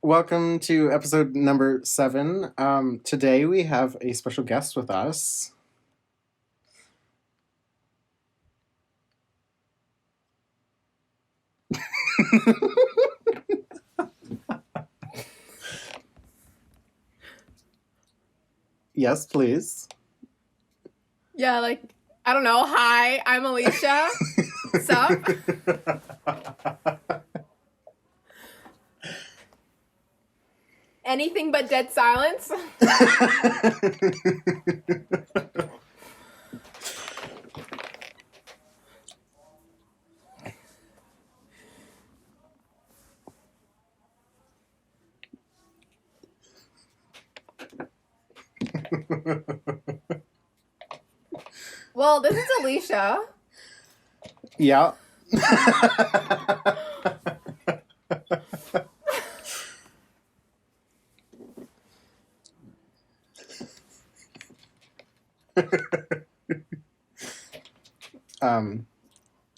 Welcome to episode number 7. Today we have a special guest with us. Yes, please. Yeah, I don't know. Hi, I'm Alicia. Sup? Anything but dead silence? Well, this is Alicia. Yeah.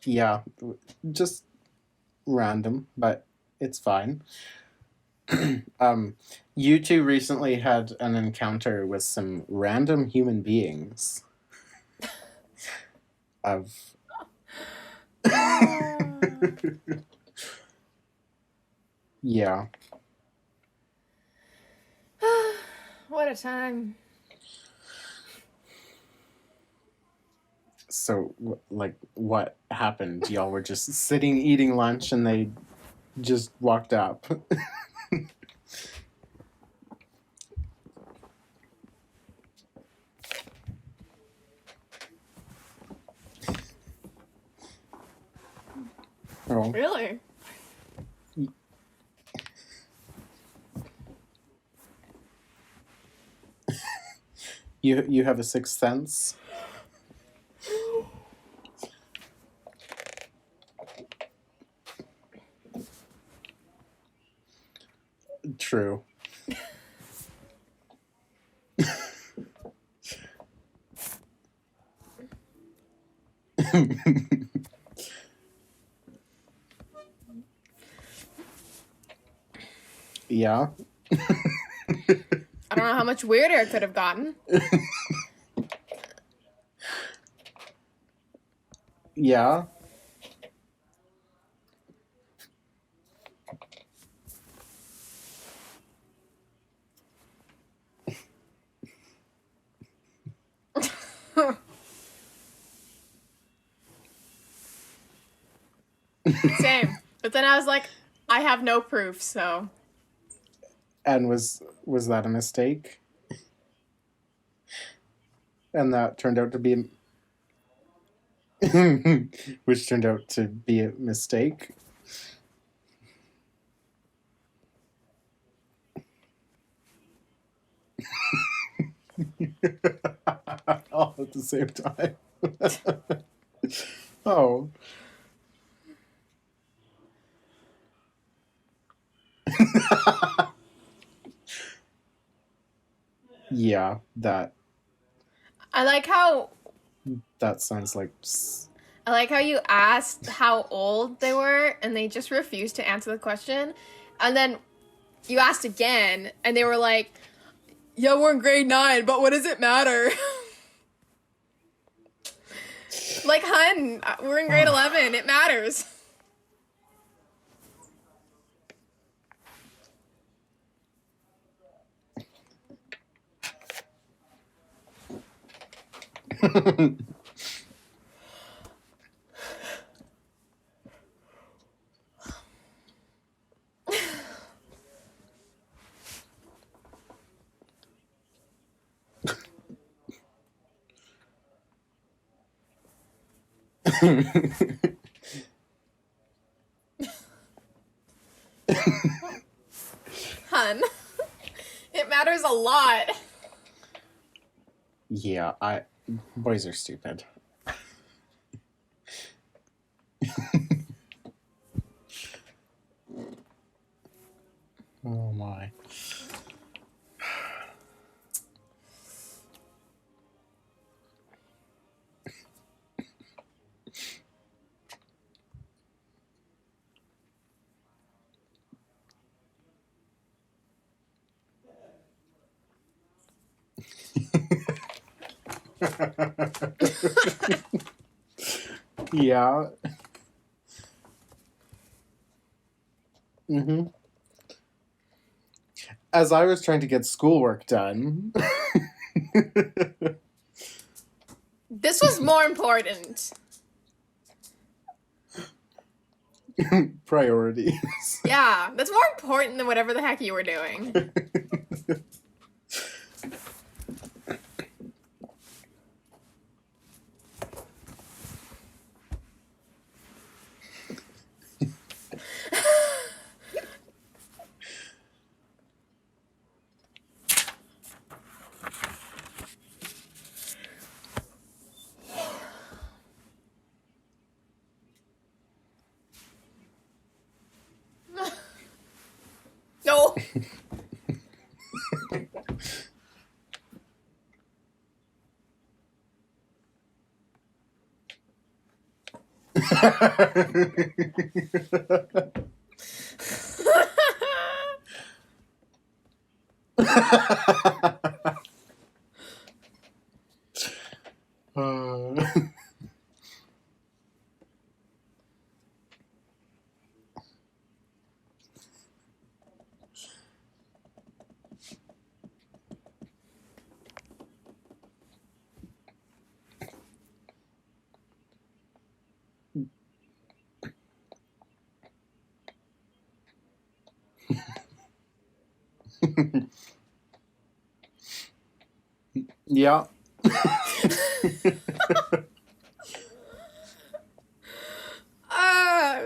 Yeah, just random, but it's fine. You two recently had an encounter with some random human beings. Of yeah. What a time. So, what happened? Y'all were just sitting eating lunch and they just walked up. Oh. Really? You have a sixth sense? True. Yeah. I don't know how much weirder it could have gotten. Yeah. Same. But then I was like, I have no proof, so. And was that a mistake? And that turned out to be which turned out to be a mistake. All at the same time. Oh. Yeah, that sounds like I like how you asked how old they were, and they just refused to answer the question. And then you asked again, and they were like, yeah, we're in grade 9, but what does it matter? Like, hun, we're in grade 11. It matters. Hun, it matters a lot. Yeah, boys are stupid. Oh my. Yeah. Hmm. As I was trying to get schoolwork done. This was more important. Priorities. Yeah, that's more important than whatever the heck you were doing. No. Uh, yeah. Ah.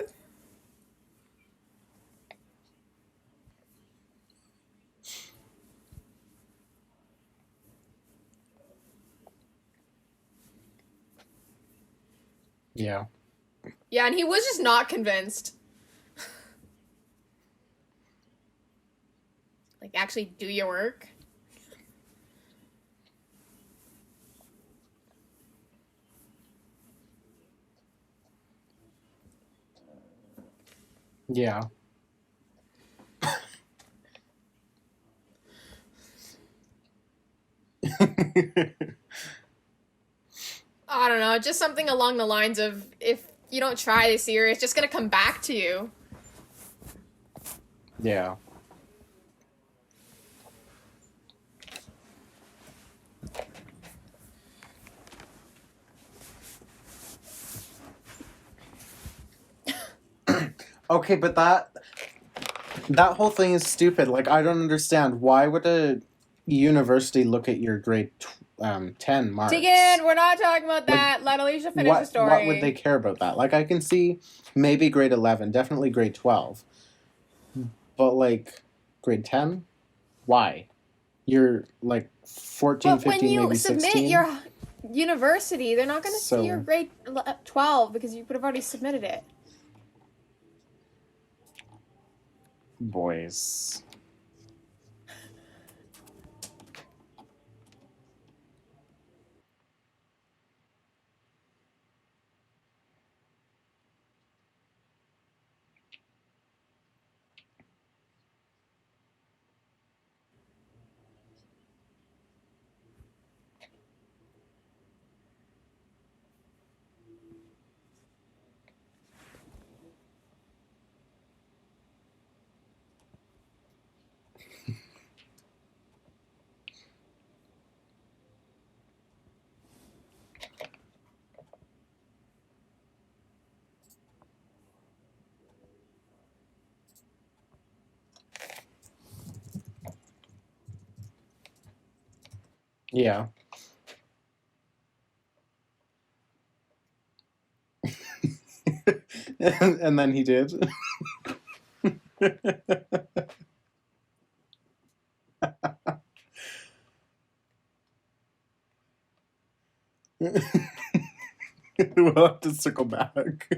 Yeah. Yeah, and he was just not convinced. Like, actually do your work. Yeah. I don't know, just something along the lines of, if you don't try this year, it's just gonna come back to you. Yeah. Okay, but that whole thing is stupid. Like, I don't understand. Why would a university look at your grade 10 marks? Tegan, we're not talking about that. Let Alicia finish the story. What would they care about that? Like, I can see maybe grade 11, definitely grade 12. But, like, grade 10? Why? You're, like, 14, But 15, when you maybe submit 16? your university, they're not going to So- see your grade 12 because you would have already submitted it. Boys. Yeah. And then he did. We'll have to circle back.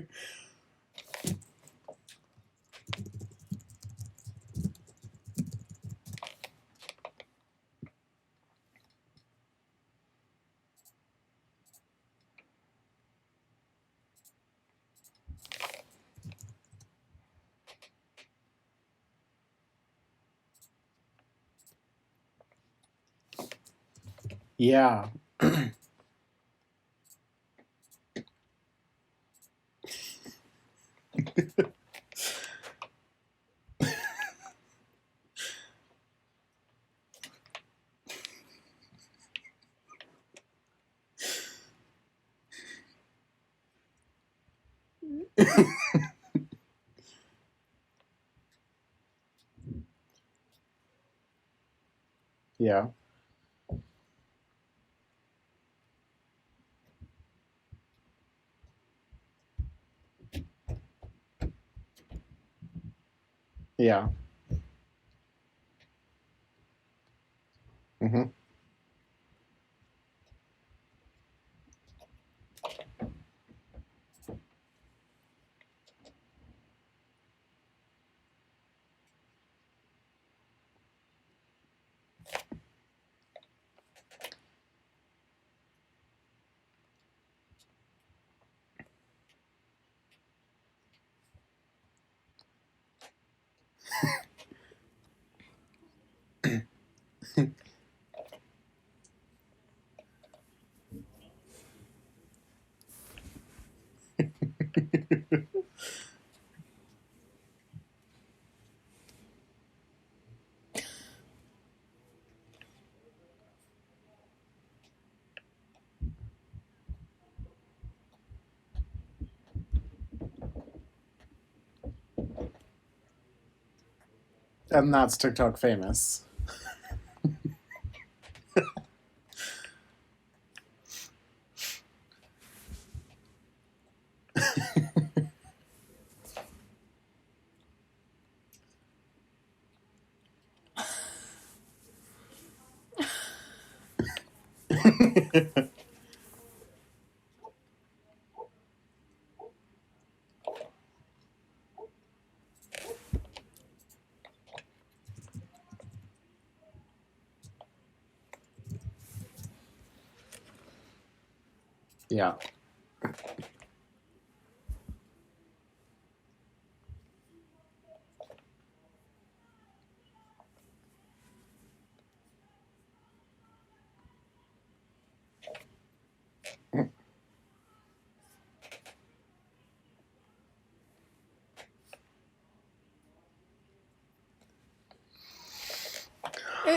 Yeah. Yeah. Yeah. Hmm. And that's TikTok famous. Yeah.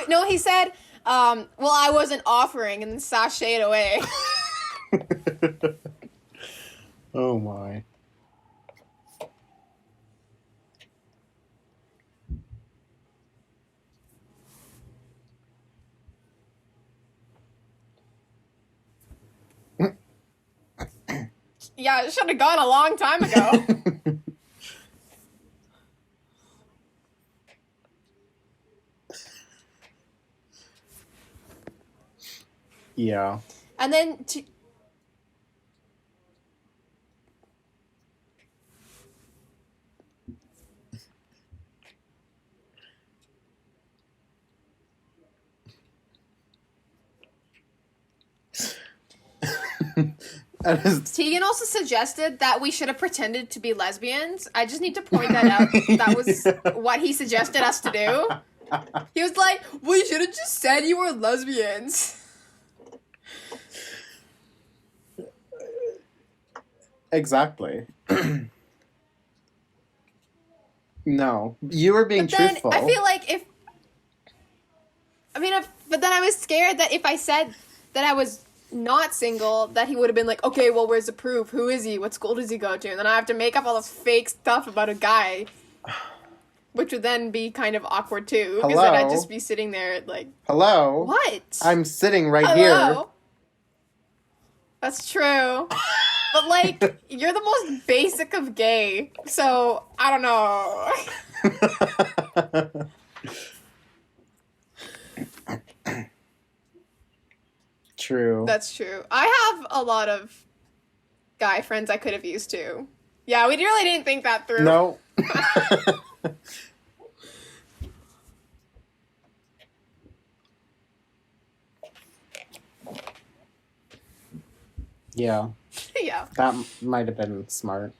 No, he said, well, I wasn't offering, and then sashayed away. Oh my. Yeah, it should have gone a long time ago. Yeah. And then And his- Tegan also suggested that we should have pretended to be lesbians. I just need to point that out. That was what he suggested us to do. He was like, well, you should have just said you were lesbians. Exactly. No. You were being But then truthful. I feel like but then I was scared that if I said that I was not single, that he would have been like, okay, well, where's the proof? Who is he? What school does he go to? And then I have to make up all this fake stuff about a guy, which would then be kind of awkward too, because then I'd Hello? just be sitting there like, Hello? what? I'm sitting right Hello? That's true. But like, you're the most basic of gay, so I don't know. here. True. That's true. I have a lot of guy friends I could have used too. Yeah, we really didn't think that through. No. Yeah. Yeah. That might have been smart.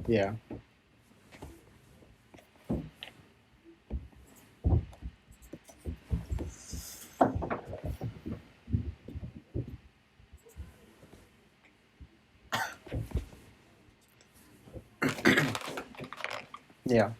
Yeah. Yeah.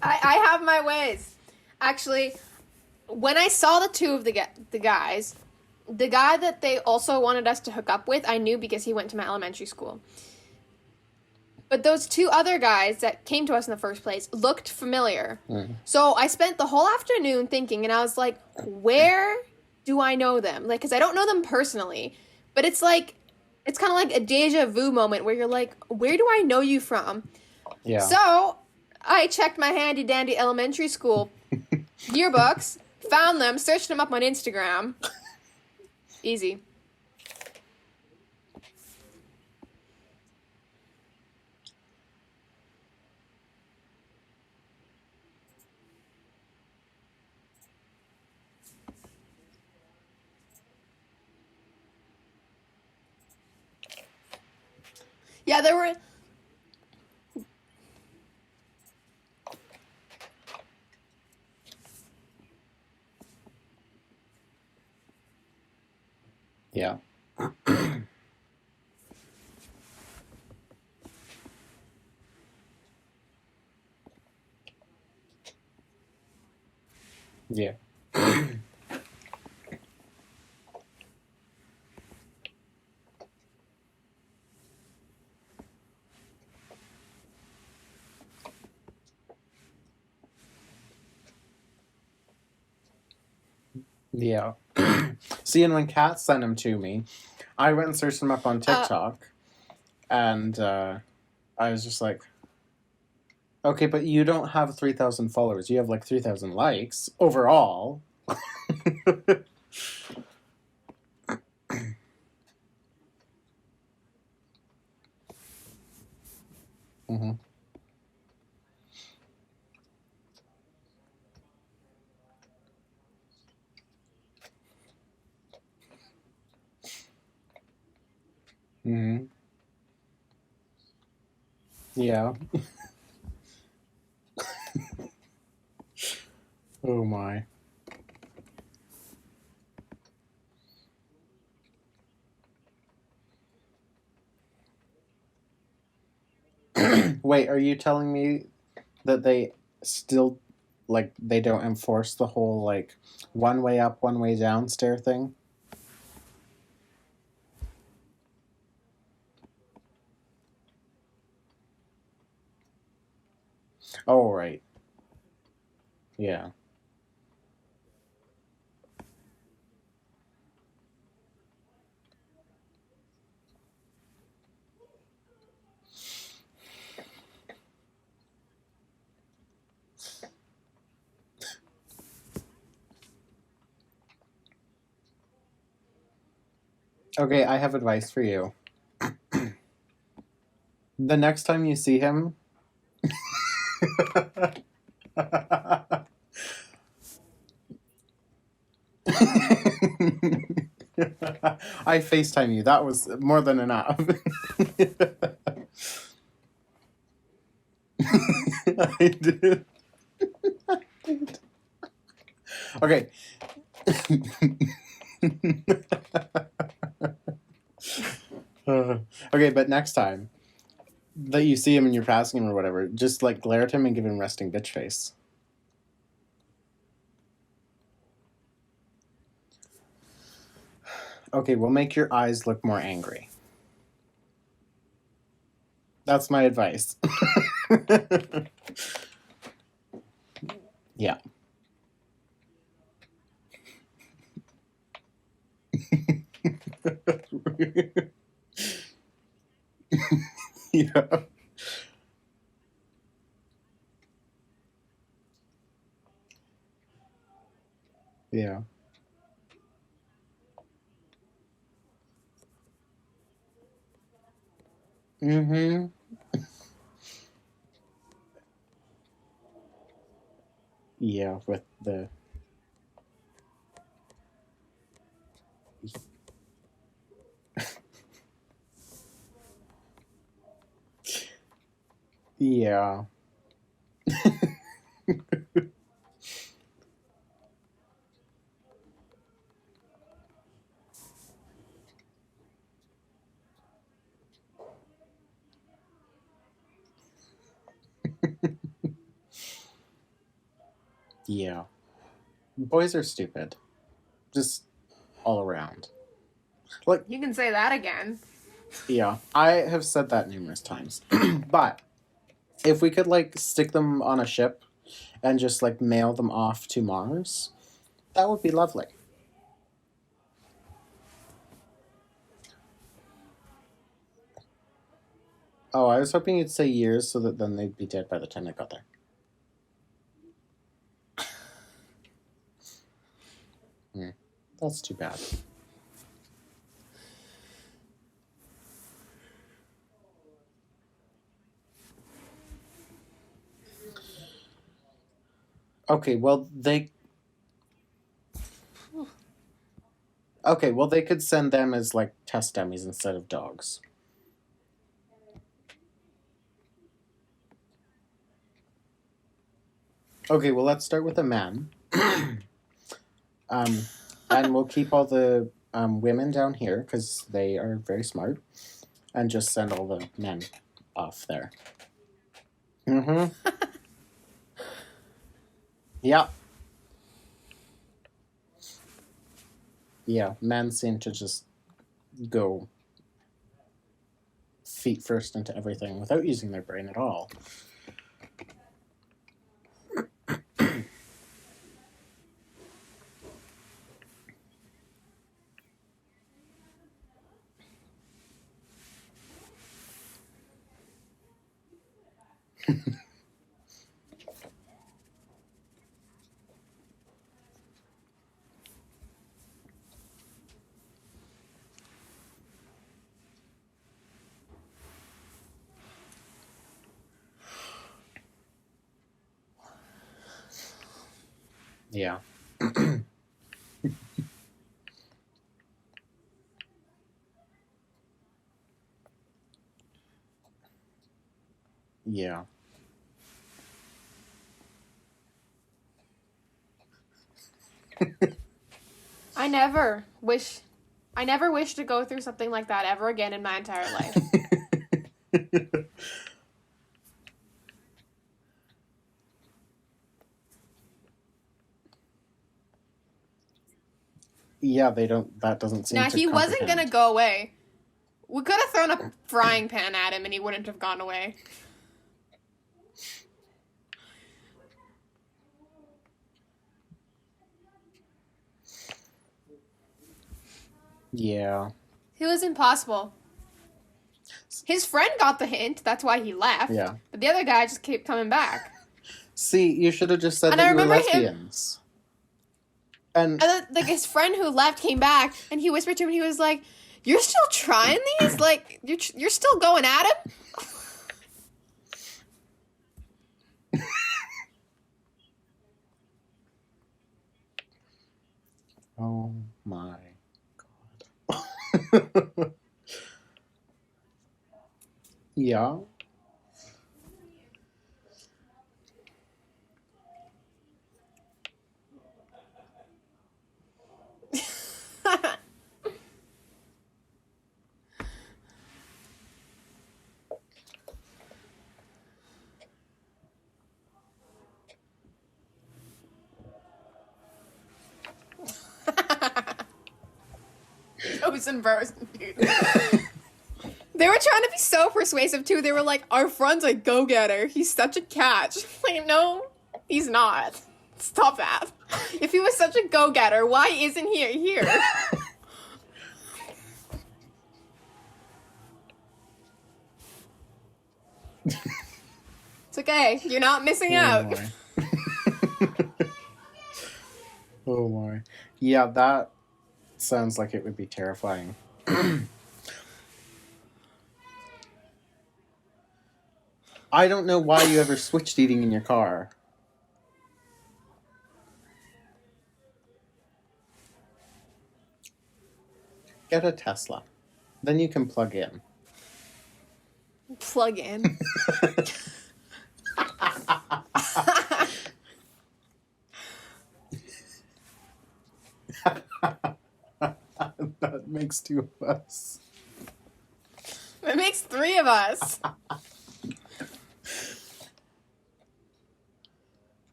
I have my ways. Actually, when I saw the two of the guys, the guy that they also wanted us to hook up with, I knew because he went to my elementary school. But those two other guys that came to us in the first place looked familiar. So I spent the whole afternoon thinking, and I was like, where do I know them? Like, because I don't know them personally. But it's like, it's kind of like a deja vu moment where you're like, where do I know you from? Yeah. So I checked my handy dandy elementary school yearbooks, found them, searched them up on Instagram. Easy. Yeah, there were. Yeah. Yeah. Yeah. See, and when Kat sent him to me, I went and searched him up on TikTok, and I was just like, okay, but you don't have 3,000 followers. You have like 3,000 likes overall. Mm-hmm. Mm-hmm. Yeah. Oh my. Wait, are you telling me that they still like they don't enforce the whole like one way up, one way down stair thing? Oh right. Yeah. Okay, I have advice for you. The next time you see him, I FaceTime you. That was more than enough. I did. Okay. Okay, but next time that you see him and you're passing him or whatever, just like glare at him and give him resting bitch face. Okay, we'll make your eyes look more angry. That's my advice. Yeah. Yeah. Yeah. Mm-hmm. Yeah, with the yeah. Yeah. Boys are stupid. Just all around. Like, You can say that again. yeah, I have said that numerous times. But if we could like stick them on a ship and just like mail them off to Mars, that would be lovely. Oh, I was hoping you'd say years so that then they'd be dead by the time they got there. That's too bad. Okay, well they Okay, well they could send them as like test dummies instead of dogs. Okay, well let's start with the men. um, and we'll keep all the women down here because they are very smart, and just send all the men off there. Mm-hmm. Yeah. Yeah. Men seem to just go feet first into everything without using their brain at all. Yeah. Yeah. I never wish to go through something like that ever again in my entire life. Yeah, they don't. That doesn't seem Now, to he wasn't comprehend. gonna go away. We could have thrown a frying pan at him and he wouldn't have gone away. Yeah. It was impossible. His friend got the hint, that's why he left. Yeah. But the other guy just kept coming back. See, you should have just said And that I you were remember him- lesbians. And And then, like, his friend who left came back, and he whispered to him, and he was like, "You're still trying these? Like, you're still going at him?" oh my god. Yeah. in person, dude. They were trying to be so persuasive too. They were like, "Our friend's a go-getter. He's such a catch." Like, no, he's not. Stop that. If he was such a go-getter, why isn't he here? It's okay. You're not missing out. my. Oh my. Yeah, that sounds like it would be terrifying. I don't know why you ever switched eating in your car. Get a Tesla. Then you can plug in. Plug in. That makes two of us. It makes three of us.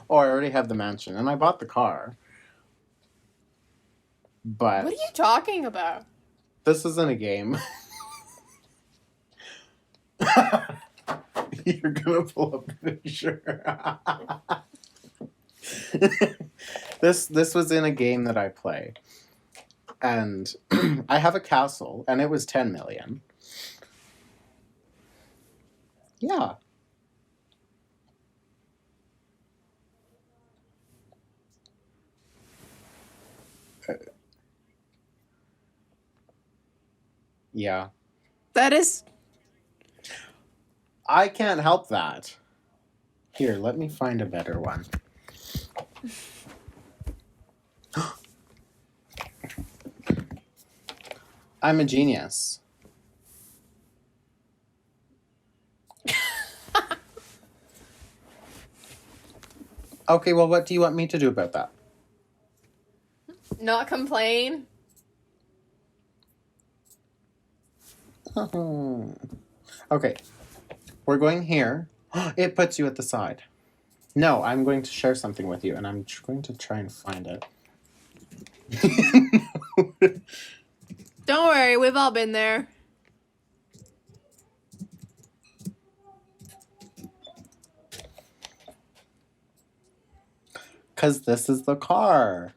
Oh, I already have the mansion, and I bought the car. But What are you talking about? this isn't a game. You're gonna pull up the picture. This was in a game that I play, and I have a castle, and it was 10 million. Yeah. Yeah. That is. I can't help that. Here, let me find a better one. I'm a genius. Okay, well, what do you want me to do about that? Not complain. Okay, we're going here. It puts you at the side. No, I'm going to share something with you, and I'm going to try and find it. Don't worry, we've all been there. Because this is the car.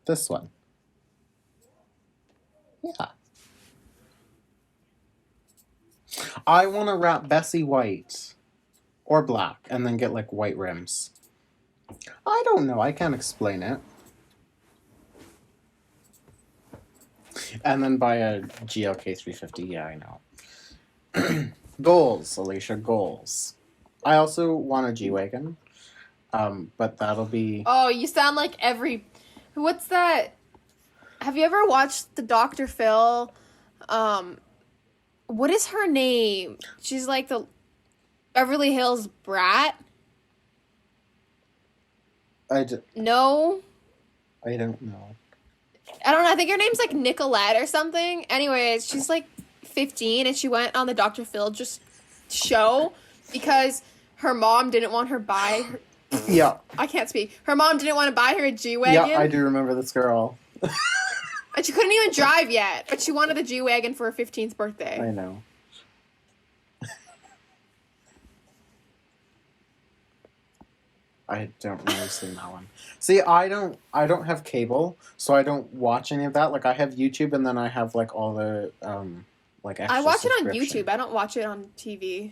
This one. Yeah. I want to wrap Bessie white. Or black. And then get like white rims. I don't know. I can't explain it. And then buy a GLK 350. Yeah, I know. Goals, Alicia. Goals. I also want a G-Wagon. But that'll be... Oh, you sound like every... What's that? Have you ever watched the Dr. Phil? What is her name? She's like the Beverly Hills brat? No? I don't know. I don't know. I think her name's like Nicolette or something. Anyways, she's like 15 and she went on the Dr. Phil just show because her mom didn't want her buy her... Yeah. I can't speak. Her mom didn't want to buy her a G-Wagon. Yeah, I do remember this girl. And she couldn't even drive yet, but she wanted the G-Wagon for her 15th birthday. I know. I don't remember seeing that one. See, I don't have cable, so I don't watch any of that. Like I have YouTube, and then I have like all the like extra I watch it on subscription. YouTube. I don't watch it on TV.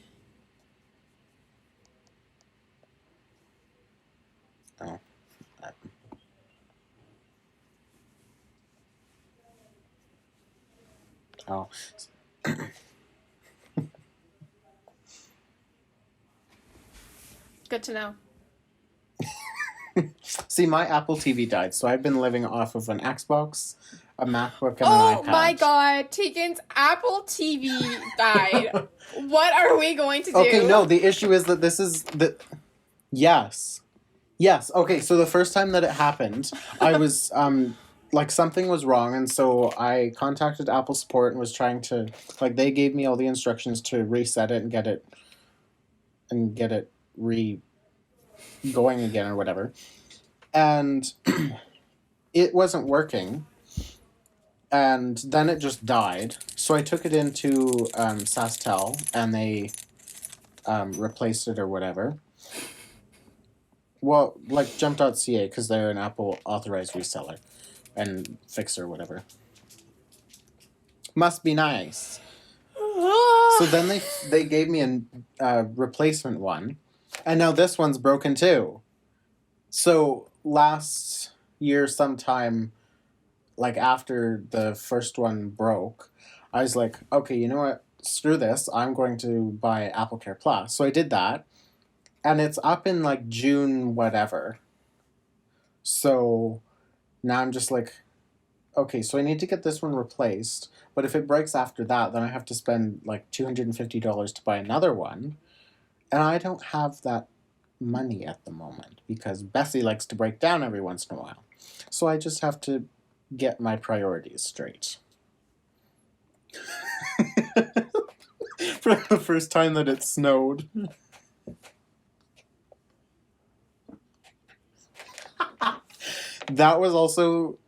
Oh. Oh. Good to know. See, my Apple TV died, so I've been living off of an Xbox, a MacBook, and an iPad. Oh my god, Tegan's Apple TV died. What are we going to do? Okay, no, the issue is that this is the... Yes. Yes, okay, so the first time that it happened, I was, like, something was wrong, and so I contacted Apple support and was trying to, like, they gave me all the instructions to reset it and get it going again or whatever. and it wasn't working. And then it just died. So I took it into SaskTel, and they replaced it or whatever. Well, like Jump.ca, because they're an Apple authorized reseller and fixer, whatever. Must be nice. So then they gave me a replacement one, and now this one's broken too. So last year sometime, like after the first one broke, I was like, okay, you know what? Screw this. I'm going to buy Apple Care Plus. So I did that, and it's up in like June whatever. So now I'm just like, okay, so I need to get this one replaced. But if it breaks after that, then I have to spend like $250 to buy another one. And I don't have that money at the moment because Bessie likes to break down every once in a while. So I just have to get my priorities straight. For the first time that it snowed. That was also...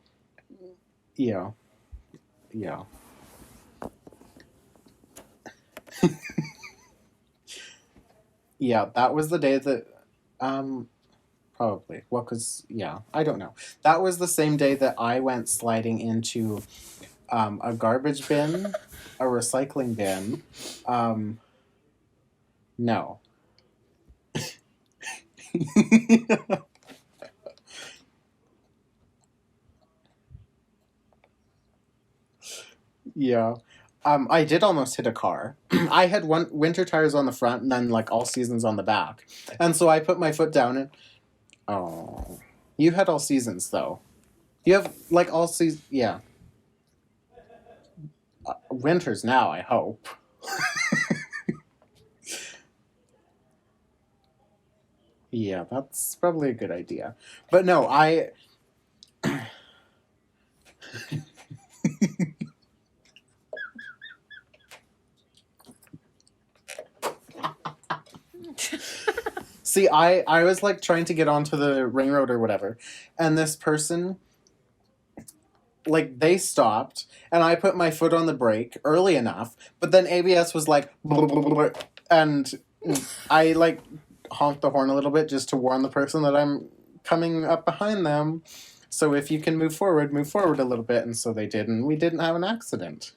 Yeah. Yeah. Yeah, that was the day that... Probably. Well, because... Yeah, I don't know. That was the same day that I went sliding into a garbage bin, a recycling bin. No. Yeah. I did almost hit a car. I had one winter tires on the front and then like all seasons on the back. And so I put my foot down and oh. You had all seasons though. You have like all seasons, yeah. Winters now, I hope. Yeah, that's probably a good idea. But no, I see, I was like trying to get onto the ring road or whatever, and this person, like, they stopped, and I put my foot on the brake early enough, but then ABS was like, blah, blah, blah, blah, and I like honked the horn a little bit just to warn the person that I'm coming up behind them. So if you can move forward a little bit, and so they did, and we didn't have an accident.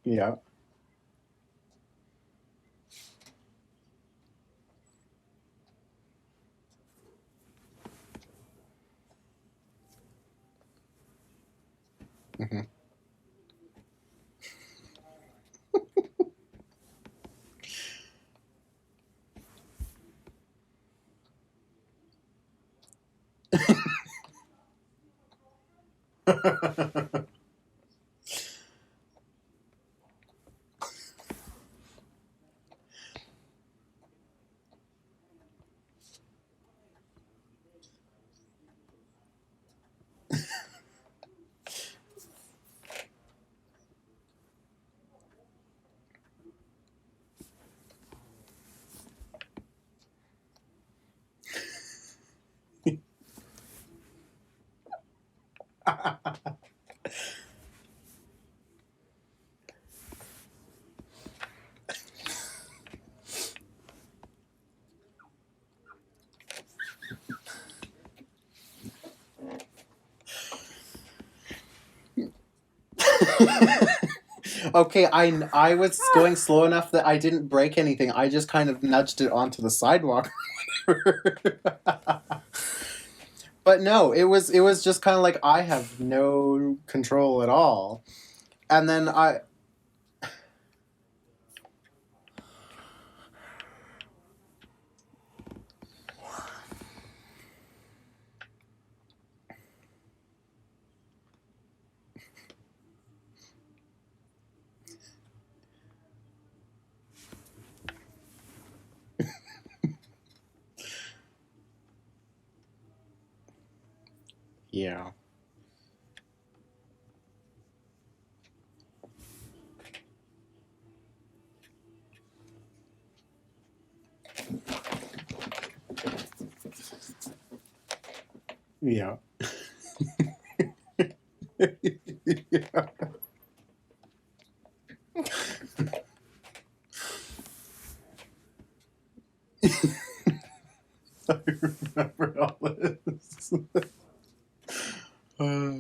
Yeah. Mhm. Okay, I was going slow enough that I didn't break anything. I just kind of nudged it onto the sidewalk. But no, it was just kind of like I have no control at all. And then Yeah. Yeah. Yeah. I remember all this. Uh,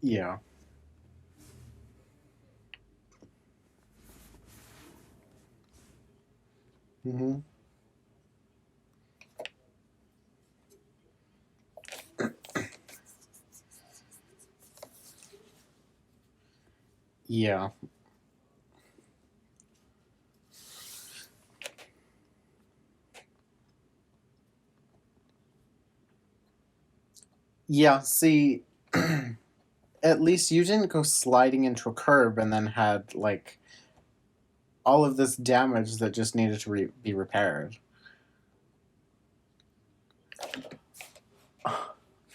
yeah. Hmm. Yeah. Yeah, see, at least you didn't go sliding into a curb and then had, like, all of this damage that just needed to be repaired.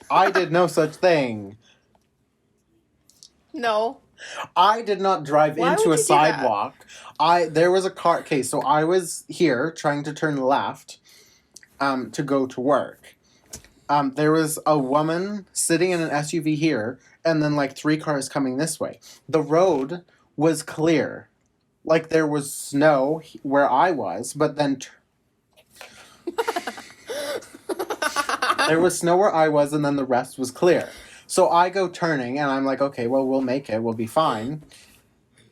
I did no such thing. No. I did not drive Why into would a you do that? sidewalk. There was a car. Okay, so I was here trying to turn left, to go to work. There was a woman sitting in an SUV here, and then like 3 cars coming this way. The road was clear, like there was snow where I was, but then there was snow where I was, and then the rest was clear. So I go turning, and I'm like, okay, well, we'll make it. We'll be fine.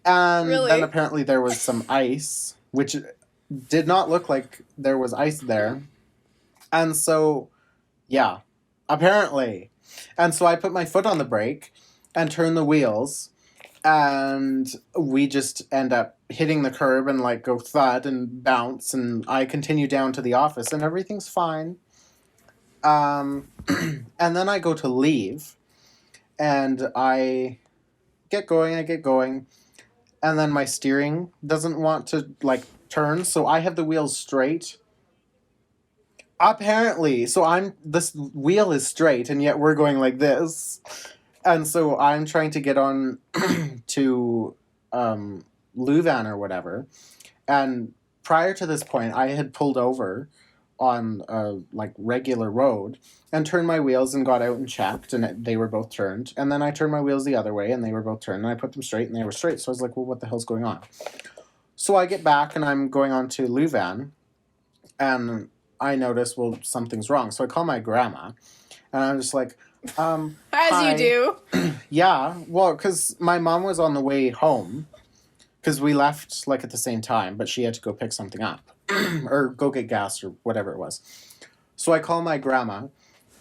And then Really? apparently there was some ice, which did not look like there was ice there. And so, yeah, apparently. And so I put my foot on the brake and turn the wheels, and we just end up hitting the curb and like go thud and bounce, and I continue down to the office and everything's fine. And then I go to leave, and I get going, and then my steering doesn't want to like turn, so I have the wheels straight. Apparently, so this wheel is straight, and yet we're going like this, and so I'm trying to get on to Louvain or whatever, and prior to this point, I had pulled over on a like regular road and turned my wheels and got out and checked, and they were both turned, and then I turned my wheels the other way and they were both turned, and I put them straight and they were straight. So I was like, well, what the hell's going on? So I get back and I'm going on to Louvain, and I notice, well, something's wrong. So I call my grandma, and I'm just like, As hi. you do. Yeah, well, because my mom was on the way home, because we left like at the same time, but she had to go pick something up or go get gas or whatever it was. So I call my grandma,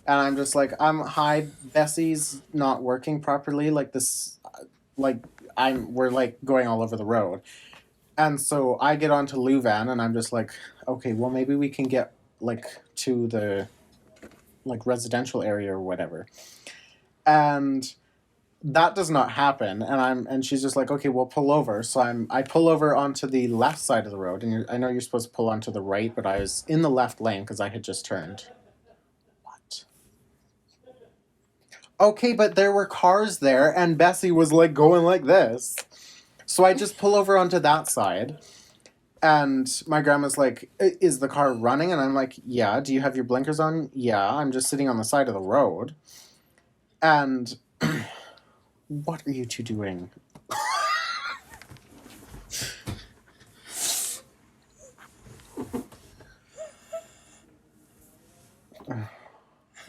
and I'm just like, hi, Bessie's not working properly. Like this, like we're like going all over the road. And so I get onto Louvain, and I'm just like, okay, well, maybe we can get like to the like residential area or whatever. And that does not happen, and she's just like, okay, we'll pull over. So I pull over onto the left side of the road, and I know you're supposed to pull onto the right, but I was in the left lane because I had just turned. What? Okay, but there were cars there, and Bessie was like going like this. So I just pull over onto that side, And my grandma's like, is the car running? And I'm like, yeah. Do you have your blinkers on? Yeah. I'm just sitting on the side of the road. And what are you two doing?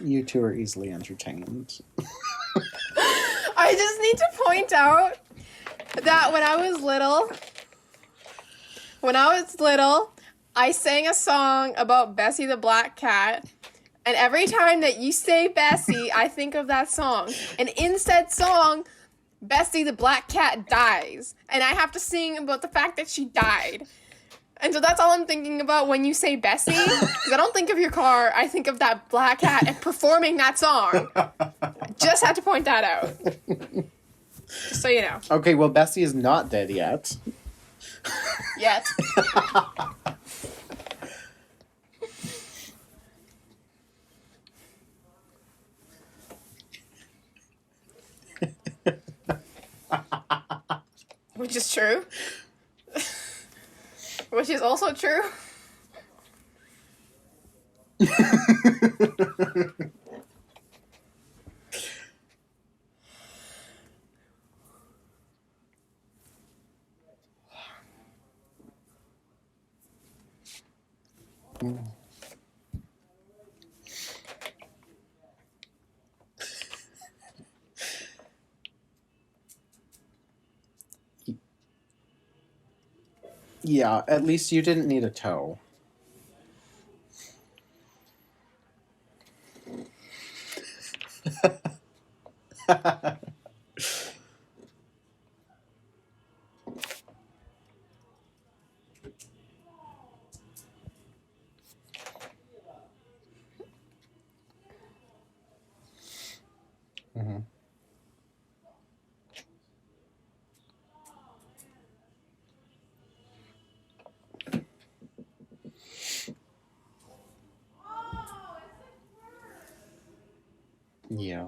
You two are easily entertained. I just need to point out that when I was little, I sang a song about Bessie the Black Cat. And every time that you say Bessie, I think of that song. And in said song, Bessie the Black Cat dies. And I have to sing about the fact that she died. And so that's all I'm thinking about when you say Bessie. Because I don't think of your car, I think of that black cat and performing that song. Just had to point that out. Just so you know. Okay, well, Bessie is not dead yet. Yet. Which is true. Which is also true. Yeah, at least you didn't need a toe. Mm-hmm. Yeah.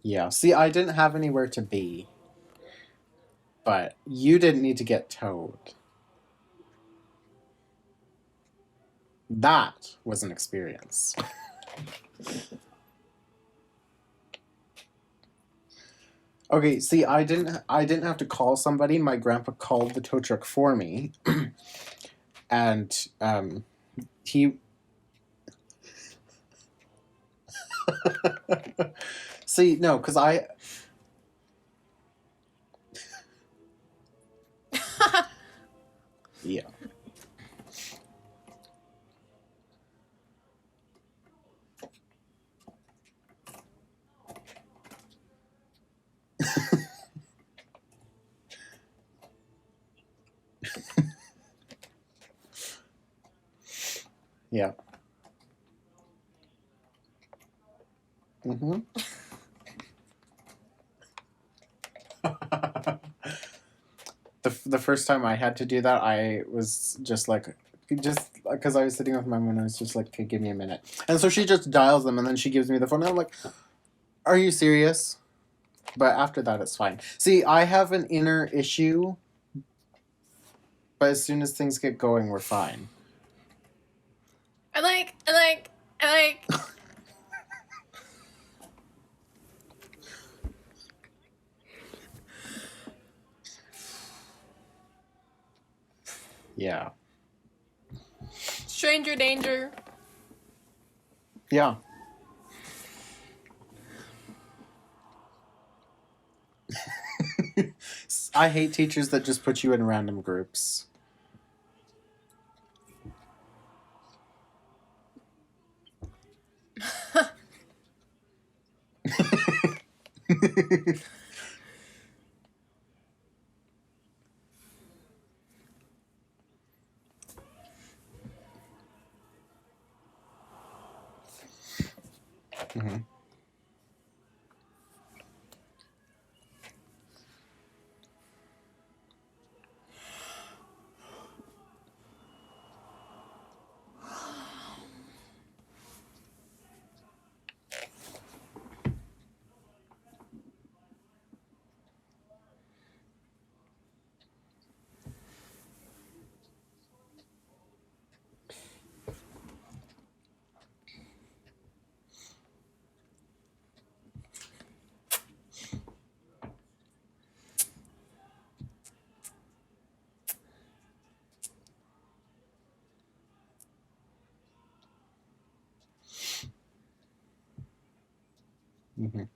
Yeah. See, I didn't have anywhere to be. But you didn't need to get towed. That was an experience. Okay, see, I didn't have to call somebody. My grandpa called the tow truck for me. And he see, no, because I yeah. Yeah. Mm-hmm. The first time I had to do that, I was just because I was sitting with my mom and I was just like, okay, give me a minute. And so she just dials them and then she gives me the phone and I'm like, are you serious? But after that, it's fine. See, I have an inner issue, but as soon as things get going, we're fine. I like. Yeah. Stranger danger. Yeah. I hate teachers that just put you in random groups. Mm-hmm. Mhm.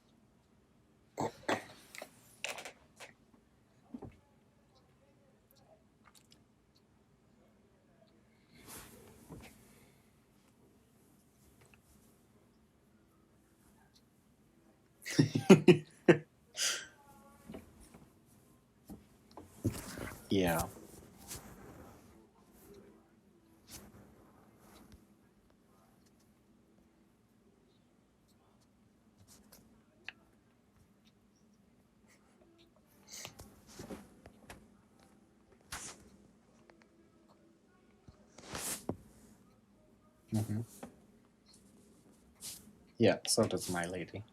Yeah. Hmm. Yeah, so does my lady.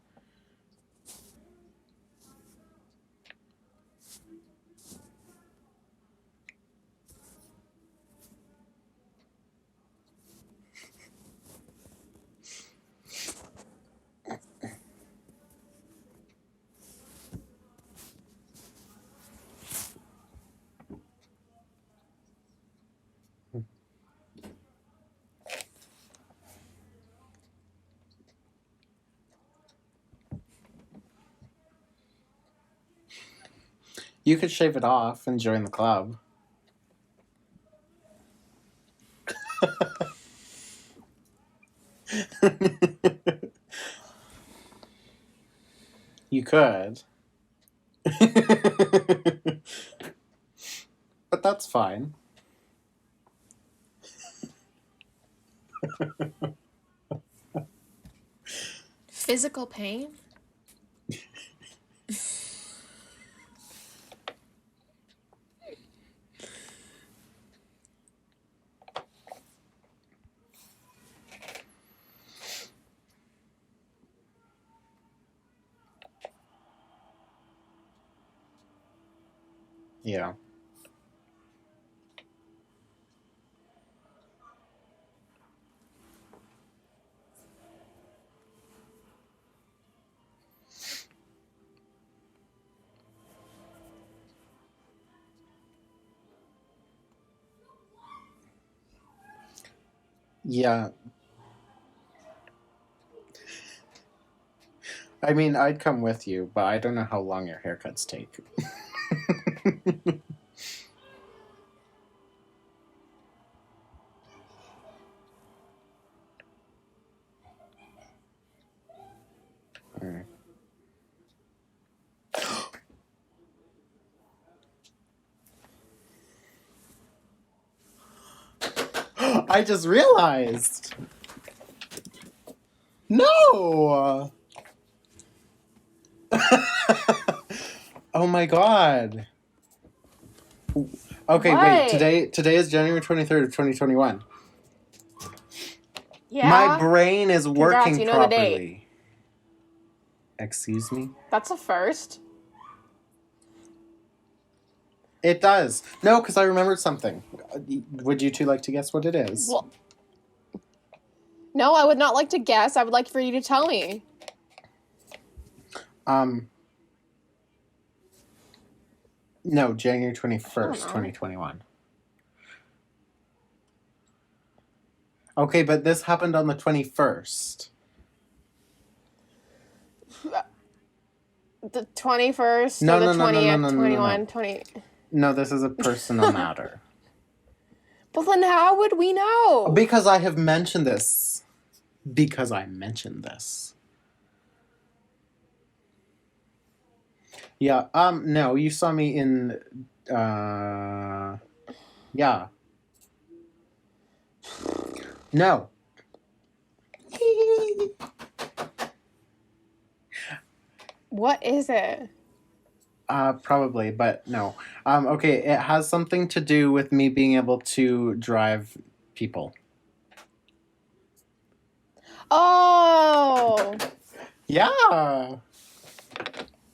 You could shave it off and join the club. You could. But that's fine. Physical pain? Yeah. Yeah. I mean, I'd come with you, but I don't know how long your haircuts take. Mm. I just realized. No. Oh my god. Okay, wait. What? Today is January 23rd of 2021. Yeah. My brain is working you know the date. properly. Excuse me? That's a first. It does. No, because I remembered something. Would you two like to guess what it is? Well, no, I would not like to guess. I would like for you to tell me. No, January 21st, know. 2021. Okay, but this happened on the 21st. The 21st No, or the no, no, no, 20th, no, no, no, 21, no. 20. No, this is a personal matter. But then how would we know? Because I have mentioned this. Because I mentioned this. Yeah, no, you saw me in, yeah. No. What is it? Probably, but no. Okay, it has something to do with me being able to drive people. Oh! Yeah.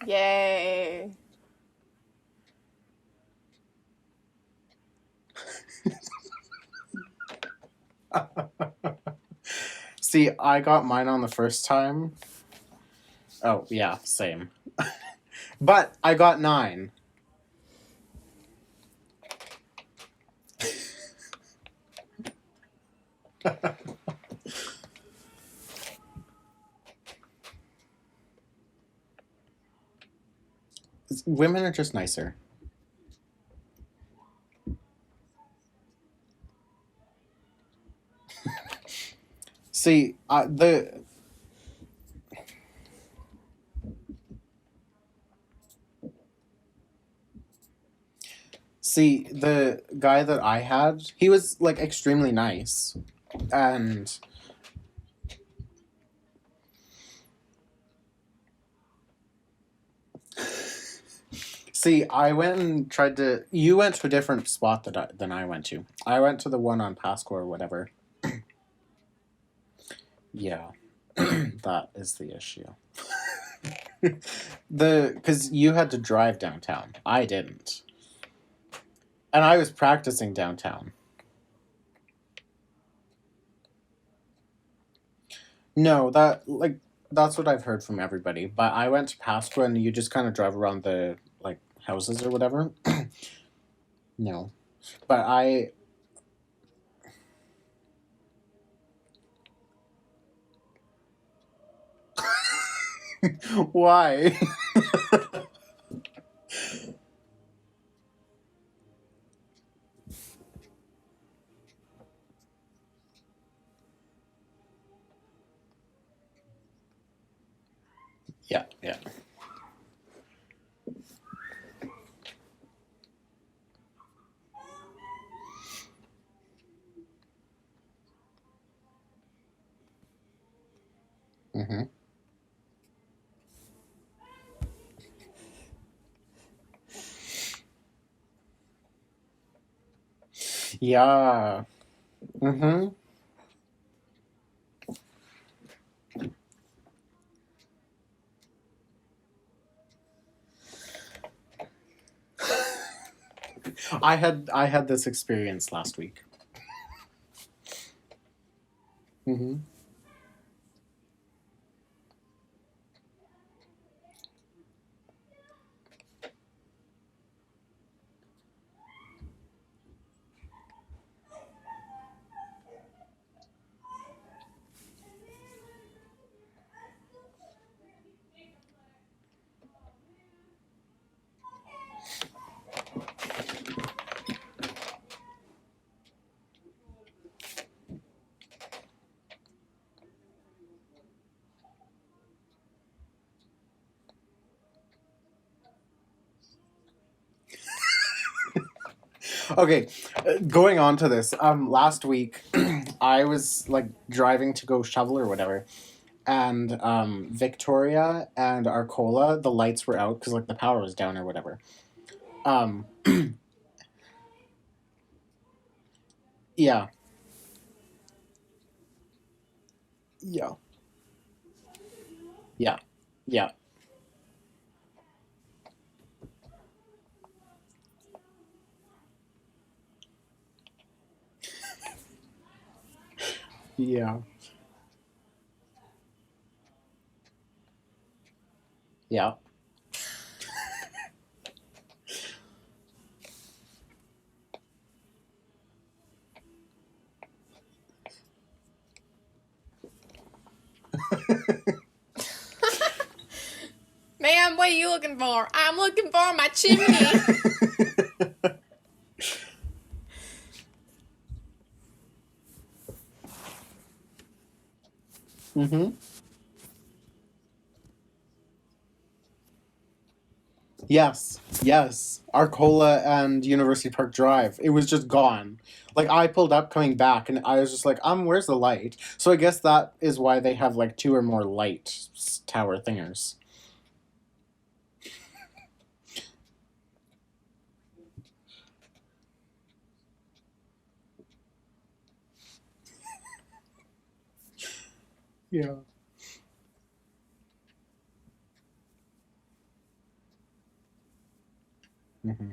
Yay. See, I got mine on the first time. Oh, yeah, same. But I got 9. Women are just nicer. See, the guy that I had, he was like extremely nice, and see, I went and tried to. You went to a different spot than I went to. I went to the one on Pasco or whatever. Yeah, that is the issue. Because you had to drive downtown. I didn't. And I was practicing downtown. No, that's what I've heard from everybody. But I went to Pasqua and you just kind of drive around the like houses or whatever. No. But I why? Yeah, yeah. Mhm. Yeah. Mhm. I had this experience last week. Mhm. Okay, going on to this. Last week, I was like driving to go shovel or whatever, and Victoria and Arcola, the lights were out because like the power was down or whatever. Um, yeah, yeah, yeah, yeah, yeah, yeah. Ma'am, what are you looking for? I'm looking for my chimney. Mm-hmm. Yes, yes. Arcola and University Park Drive. It was just gone. Like I pulled up coming back and I was just like, where's the light? So I guess that is why they have like two or more tower thingers. Yeah. Hmm.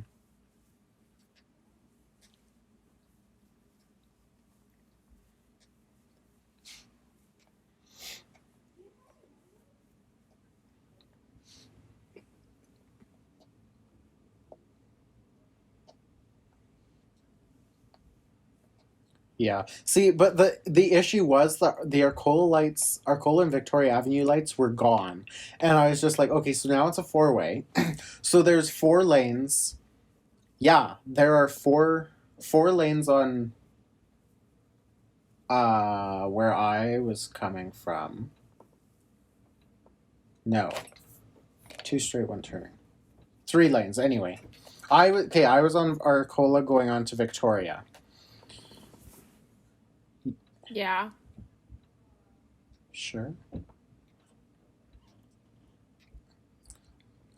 Yeah. See, but the issue was that the Arcola and Victoria Avenue lights were gone. And I was just like, okay, so now it's a four-way. So there's four lanes. Yeah, there are four lanes on where I was coming from. No. Two straight, one turning. Three lanes, anyway. I was on Arcola going on to Victoria. Yeah. Sure.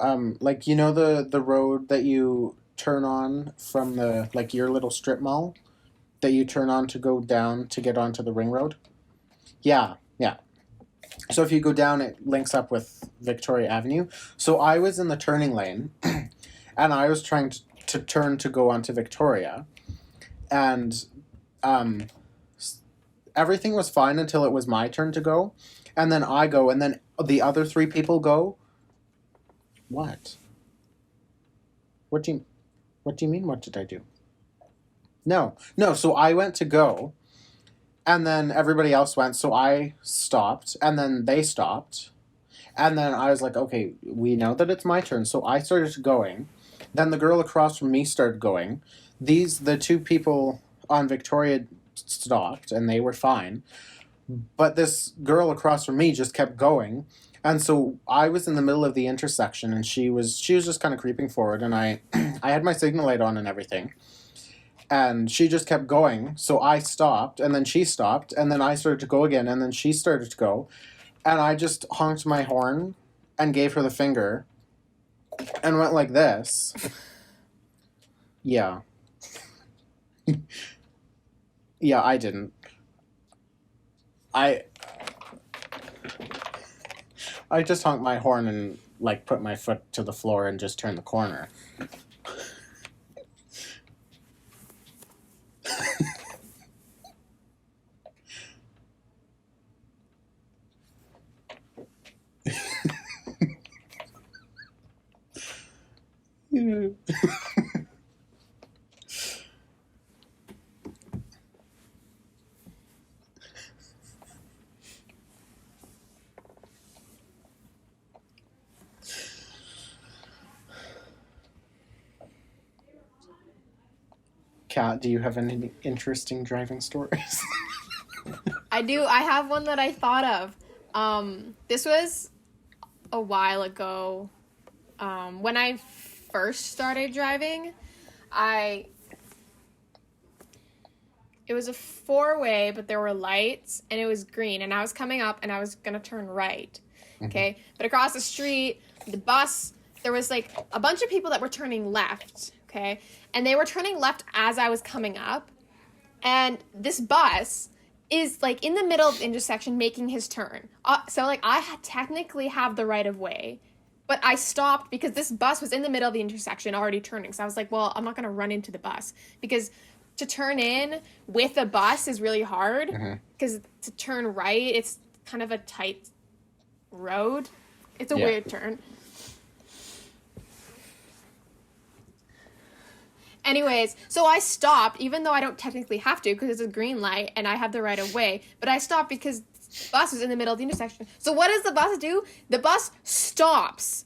Like you know the road that you turn on from the like your little strip mall that you turn on to go down to get onto the ring road? Yeah, yeah. So if you go down it links up with Victoria Avenue. So I was in the turning lane and I was trying to turn to go onto Victoria and um everything was fine until it was my turn to go. And then I go and then the other three people go. What? What do you mean what did I do? No. No, so I went to go and then everybody else went, so I stopped and then they stopped. And then I was like, okay, we know that it's my turn. So I started going. Then the girl across from me started going. The two people on Victoria stopped and they were fine. But this girl across from me just kept going. And so I was in the middle of the intersection and she was just kind of creeping forward and I I had my signal light on and everything. And she just kept going. So I stopped and then she stopped and then I started to go again and then she started to go. And I just honked my horn and gave her the finger and went like this. Yeah. Yeah, I didn't. I I just honked my horn and like put my foot to the floor and just turned the corner. Yeah. Kat, do you have any interesting driving stories? I do. I have one that I thought of. This was a while ago. When I first started driving, it was a four-way, but there were lights, and it was green, and I was coming up, and I was gonna turn right, okay? Mm-hmm. But across the street, the bus, there was, like, a bunch of people that were turning left, okay? And they were turning left as I was coming up, and this bus is, like, in the middle of the intersection making his turn. So, like, I technically have the right of way, but I stopped because this bus was in the middle of the intersection already turning. So I was like, well, I'm not going to run into the bus because to turn in with a bus is really hard because to turn right, it's kind of a tight road. It's a weird turn. Anyways, so I stopped, even though I don't technically have to because it's a green light and I have the right of way, but I stopped because the bus was in the middle of the intersection. So what does the bus do? The bus stops,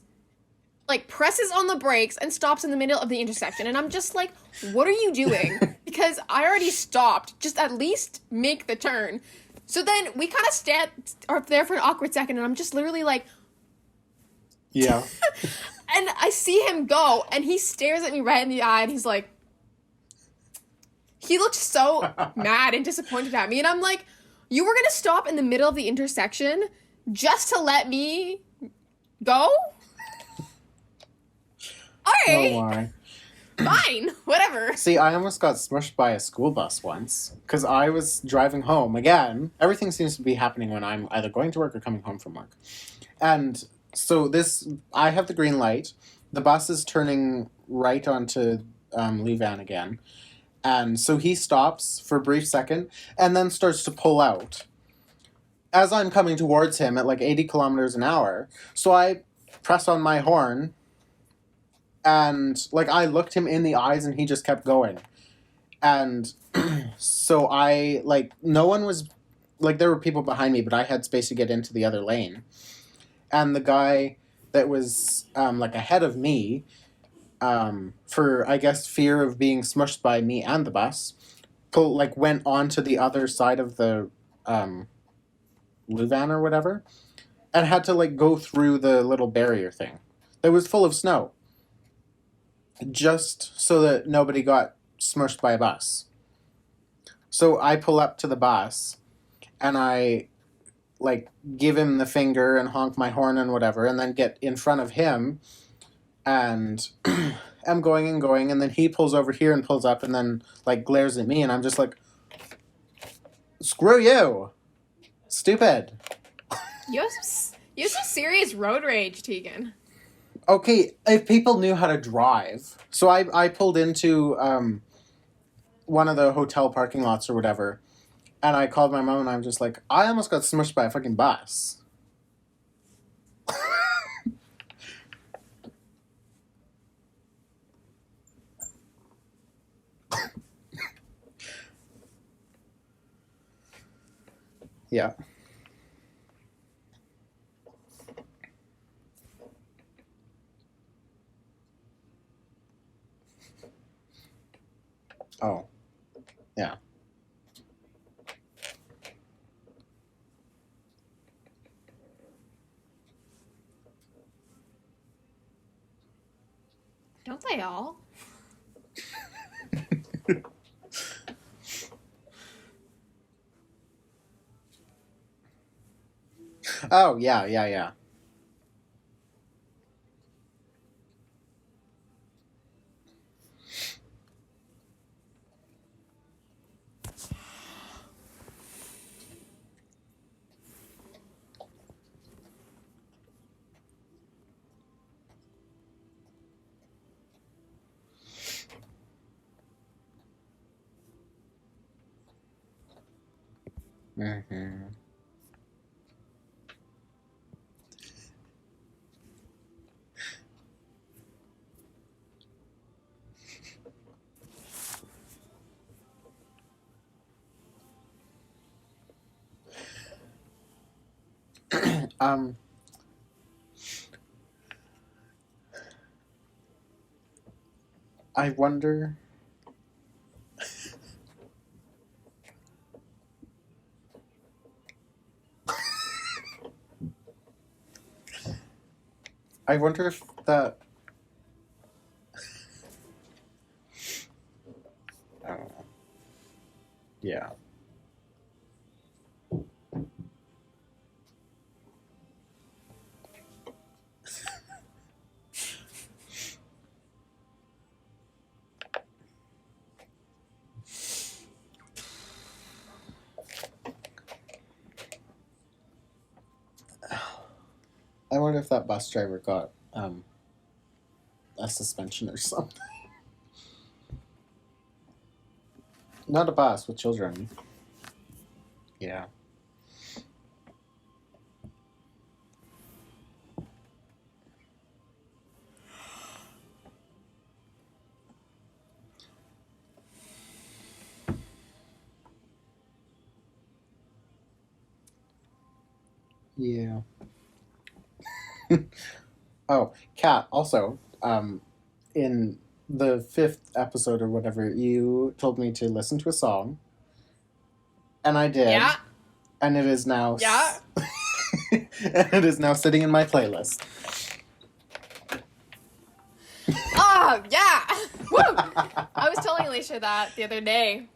like presses on the brakes and stops in the middle of the intersection. And I'm just like, what are you doing? Because I already stopped. Just at least make the turn. So then we kind of are there for an awkward second and I'm just literally like, yeah. And I see him go, and he stares at me right in the eye, and he's like, he looked so mad and disappointed at me, and I'm like, you were gonna stop in the middle of the intersection just to let me go? Alright. Oh my. Fine, whatever. See, I almost got smushed by a school bus once, because I was driving home. Again, everything seems to be happening when I'm either going to work or coming home from work. And so I have the green light. The bus is turning right onto Lee Van again. And so he stops for a brief second and then starts to pull out. As I'm coming towards him at like 80 kilometers an hour. So I press on my horn and like I looked him in the eyes and he just kept going. And so I, like, no one was, like, there were people behind me, but I had space to get into the other lane. And the guy that was, like, ahead of me, for, I guess, fear of being smushed by me and the bus, went onto the other side of the, Louvain or whatever, and had to, like, go through the little barrier thing that was full of snow, just so that nobody got smushed by a bus. So I pull up to the bus, and I, like, give him the finger and honk my horn and whatever, and then get in front of him, and I'm going and going, and then he pulls over here and pulls up, and then, like, glares at me, and I'm just like, screw you, stupid. You have some serious road rage, Tegan. Okay, if people knew how to drive. So I pulled into one of the hotel parking lots or whatever, and I called my mom, and I'm just like, I almost got smushed by a fucking bus. Yeah. Oh. Yeah. Don't they all? Oh, yeah, yeah, yeah. Mm-hmm. um, I wonder. I wonder if that. I don't know. Yeah. I wonder if that bus driver got a suspension or something. Not a bus with children. Yeah. Yeah. Oh, Kat, also, in the 5th episode or whatever, you told me to listen to a song, and I did. Yeah. And it is now. Yeah. And it is now sitting in my playlist. Oh, yeah. Woo! I was telling Alicia that the other day.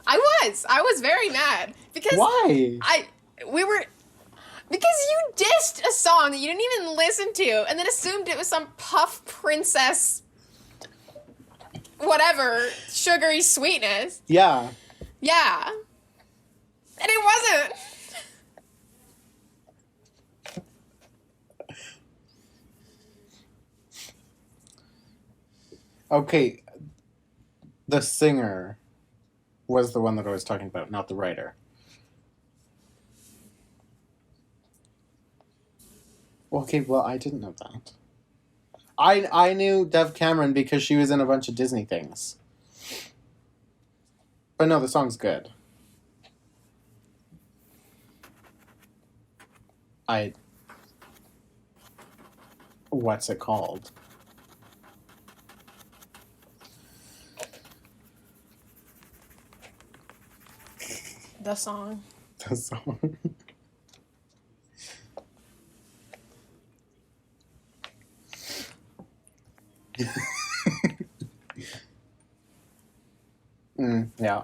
I was very mad because Why? because you dissed a song that you didn't even listen to and then assumed it was some puff princess whatever sugary sweetness. Yeah. Yeah. And it wasn't. Okay. The singer was the one that I was talking about, not the writer. Okay, well, I didn't know that. I knew Dev Cameron because she was in a bunch of Disney things. But no, the song's good. What's it called? The song. The song. Yeah.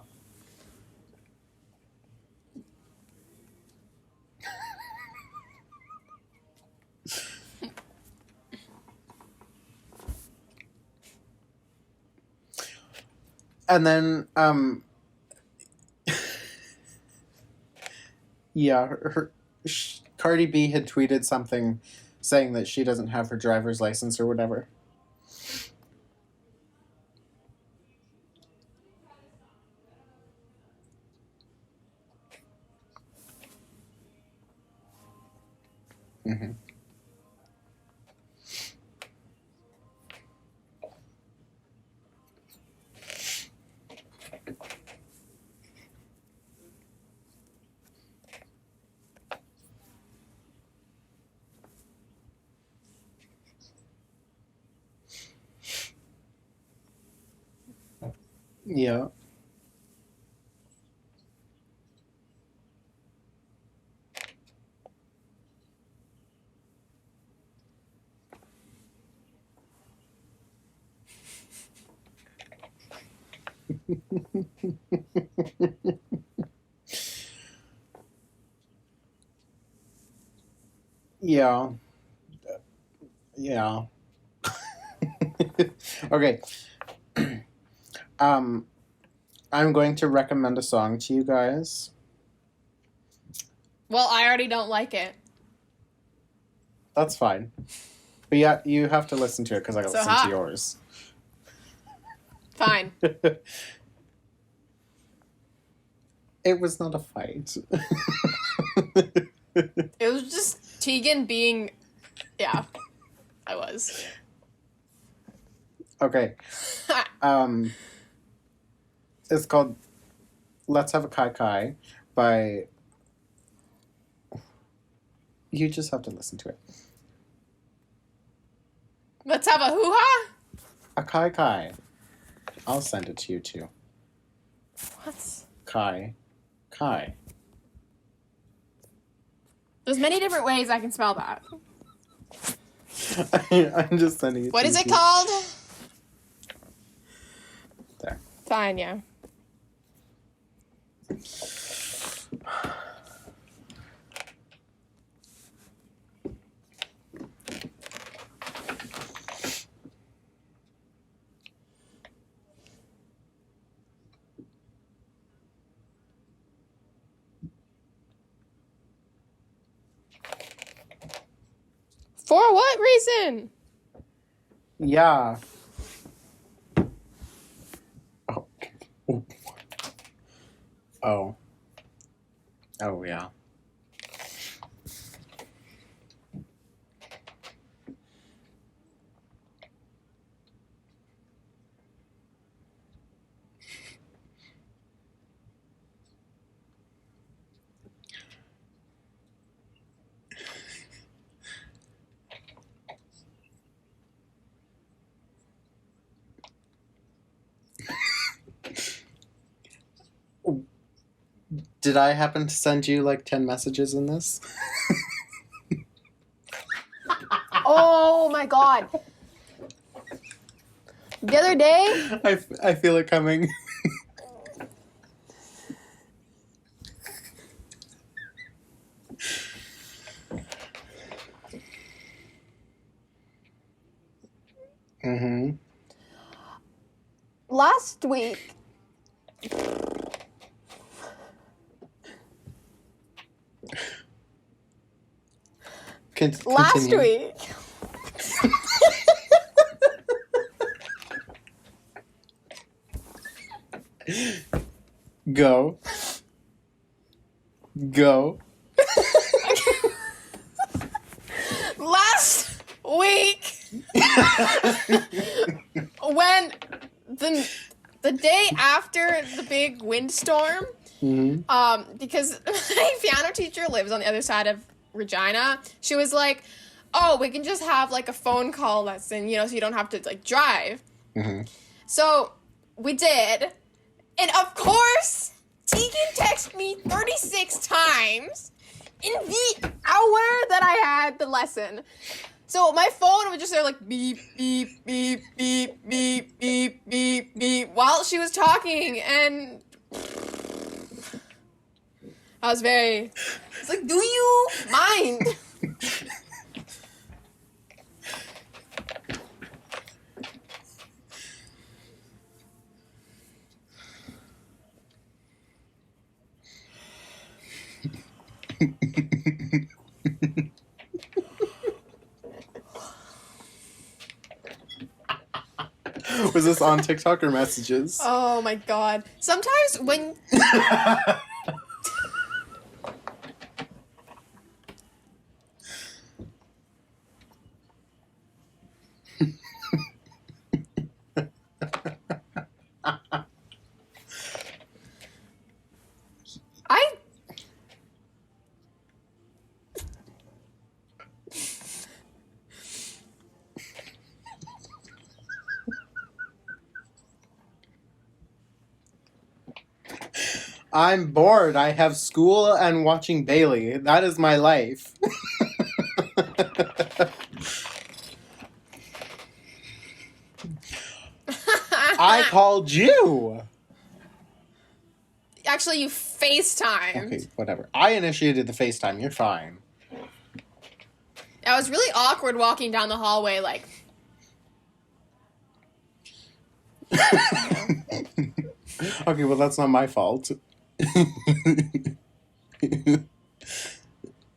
And then, yeah, Cardi B had tweeted something saying that she doesn't have her driver's license or whatever. Mm-hmm. Yeah. Yeah. Yeah. Okay. I'm going to recommend a song to you guys. Well, I already don't like it. That's fine. But yeah, you have to listen to it because I So listened hot. to yours. Fine. It was not a fight. It was just Tegan being... Yeah, I was. Okay. It's called Let's Have a Kai Kai by... You just have to listen to it. Let's have a hoo-ha? A Kai Kai. I'll send it to you too. What? Kai. Kai. There's many different ways I can spell that. I'm just sending it What to is you. it called? There. Fine, yeah. For what reason? Yeah. Oh. Oh. Oh, yeah. Did I happen to send you like 10 messages in this? Oh my god. The other day, I feel it coming. Mm-hmm. last week, last Continue. week, Go. Go. last week, when the day after the big windstorm, because my piano teacher lives on the other side of Regina, she was like, "Oh, we can just have like a phone call lesson, so you don't have to like drive." So we did, and of course, Tegan texted me 36 times in the hour that I had the lesson. So my phone was just there like beep, beep, beep, beep, beep, beep, beep, beep while she was talking, and I was it's like, do you mind? Was this on TikTok or messages? Oh my god. Sometimes when... I... I'm bored. I have school and watching Bailey. That is my life. I called you. Actually, you FaceTimed. Okay, whatever. I initiated the FaceTime. You're fine. It was really awkward walking down the hallway, like... Okay, well, that's not my fault.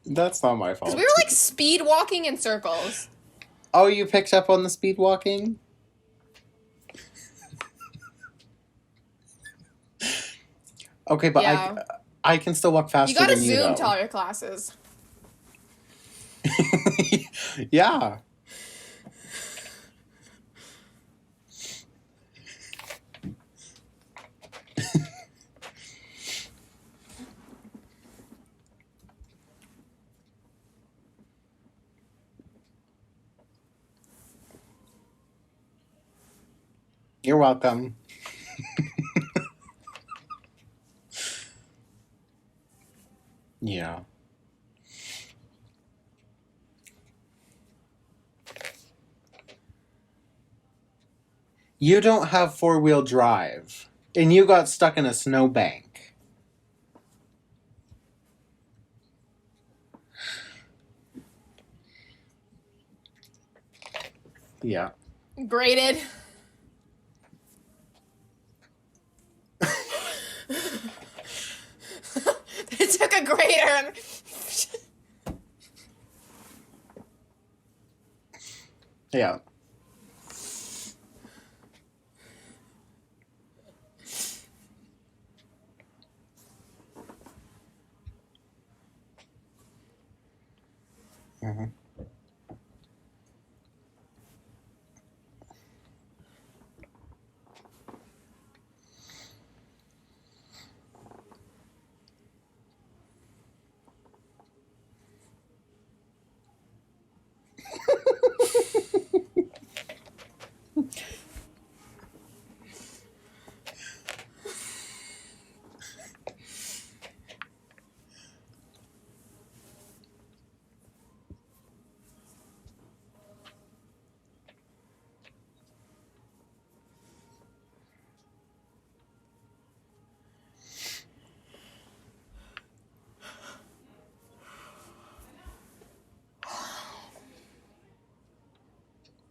That's not my fault. Because we were, like, speed walking in circles. Oh, you picked up on the speed walking? Okay, but Yeah. I can still walk faster than you, You gotta Zoom though. to all your classes. Yeah. You're welcome. Yeah. You don't have four-wheel drive, and you got stuck in a snowbank. Yeah. Graded. They took a grader and... Yeah. Mm-hmm.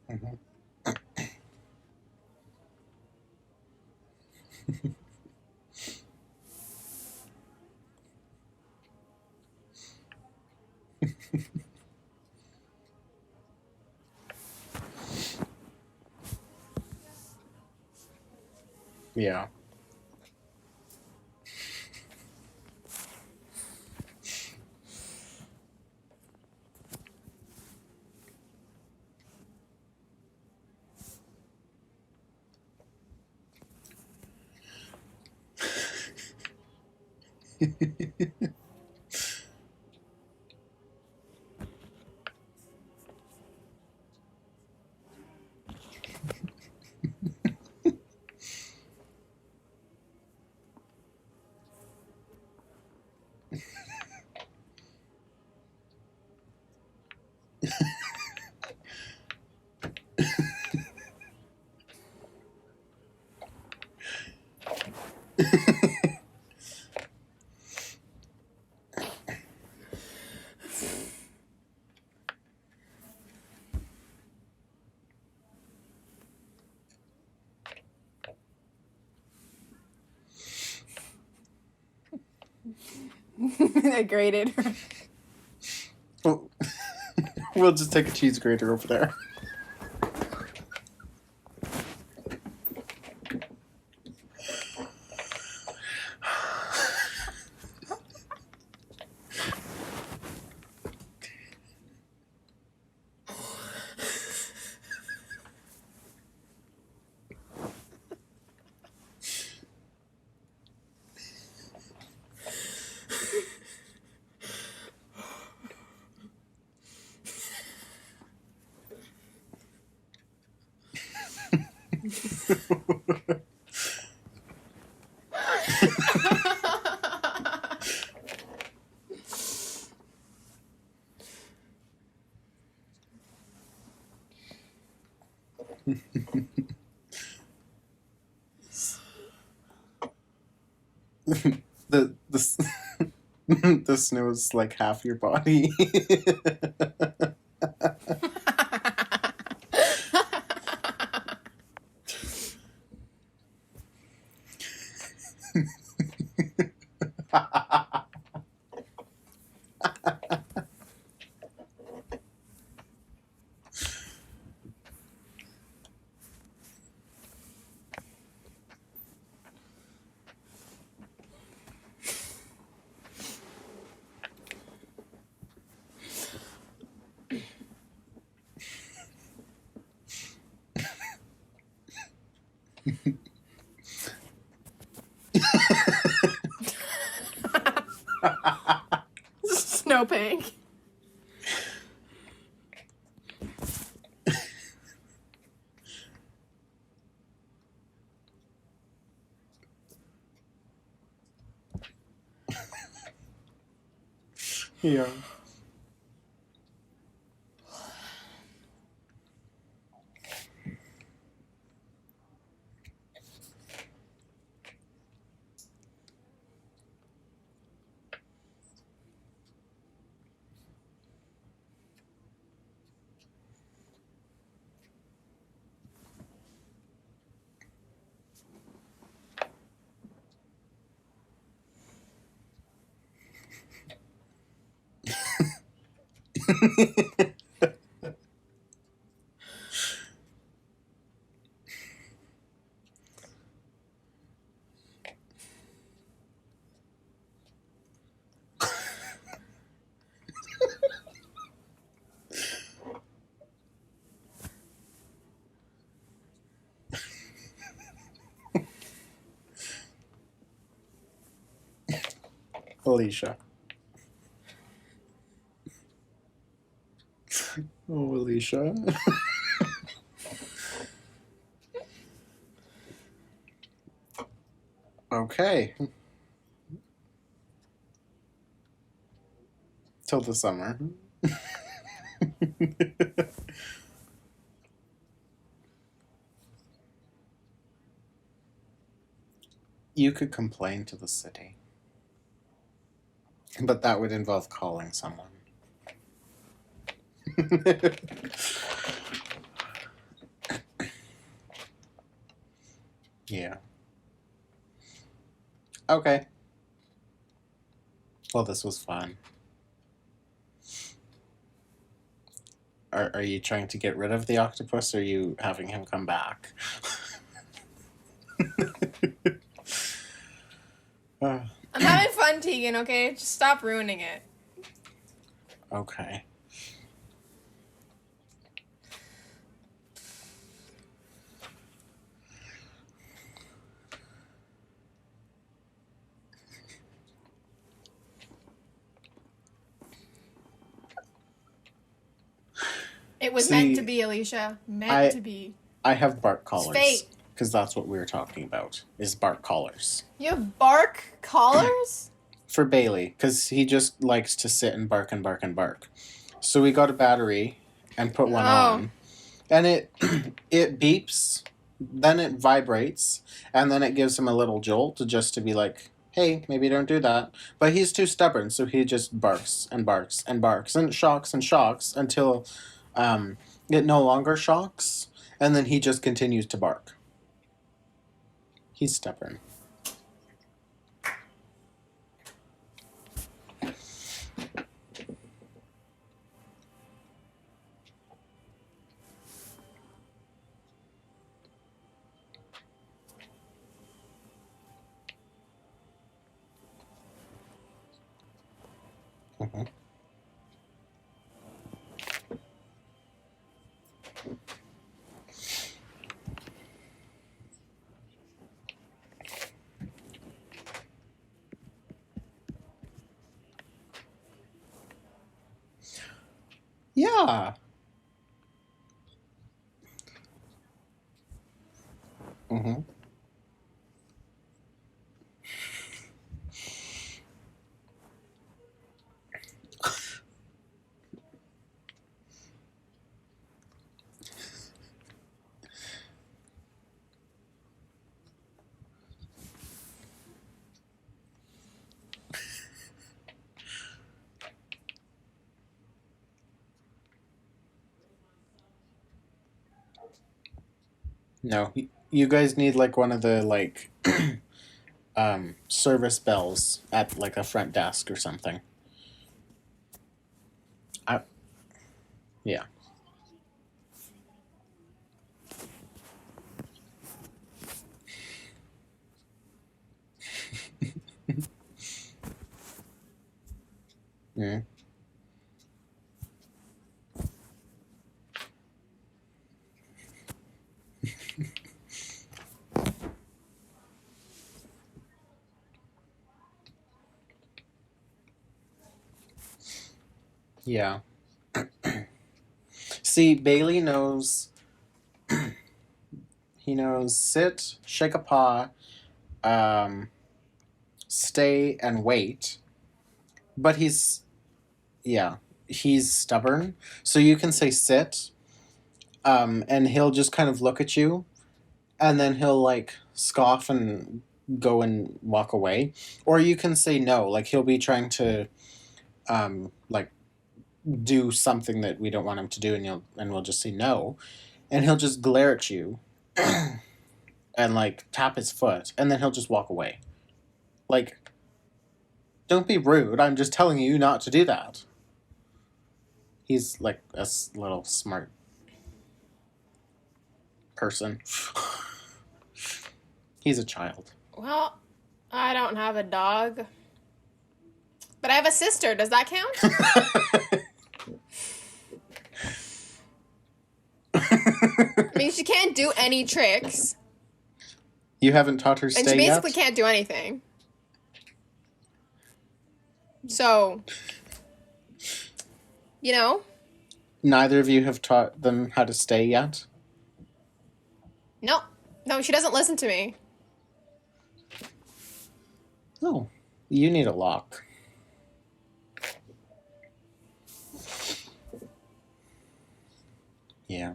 Mm-hmm. Yeah. I graded. Well, we'll just take a cheese grater over there. the the snow is like half your body. Snowbank. Yeah. Alicia. Oh, Alicia. Okay. Till the summer. You could complain to the city. But that would involve calling someone. Yeah. Okay. Well, this was fun. Are you trying to get rid of the octopus, or are you having him come back? I'm having fun, Tegan, okay? Just stop ruining it. Okay. It was See, meant to be, Alicia. Meant I- to be. I have bark collars. fate. Because that's what we were talking about, is bark collars. You have bark collars? For Bailey, because he just likes to sit and bark and bark and bark. So we got a battery and put one on. And it it beeps, then it vibrates, and then it gives him a little jolt just to be like, hey, maybe don't do that. But he's too stubborn, so he just barks and barks and barks and shocks until it no longer shocks, and then he just continues to bark. He's stubborn. Mhm. Yeah. Mm-hmm. No, you guys need like one of the like service bells at like a front desk or something. Yeah. Mm. Yeah. See, Bailey knows. He knows sit, shake a paw, stay, and wait. But he's stubborn. So you can say sit, and he'll just kind of look at you, and then he'll like scoff and go and walk away. Or you can say no, like he'll be trying to like do something that we don't want him to do, and we'll just say no, and he'll just glare at you and like tap his foot, and then he'll just walk away. Like, don't be rude, I'm just telling you not to do that. He's like a little smart person. He's a child. Well, I don't have a dog. But I have a sister. Does that count? I mean, she can't do any tricks. You haven't taught her stay And she basically yet? can't do anything. So, you know, Neither of you have taught them how to stay yet? no. No, she doesn't listen to me. Oh, you need a lock. Yeah.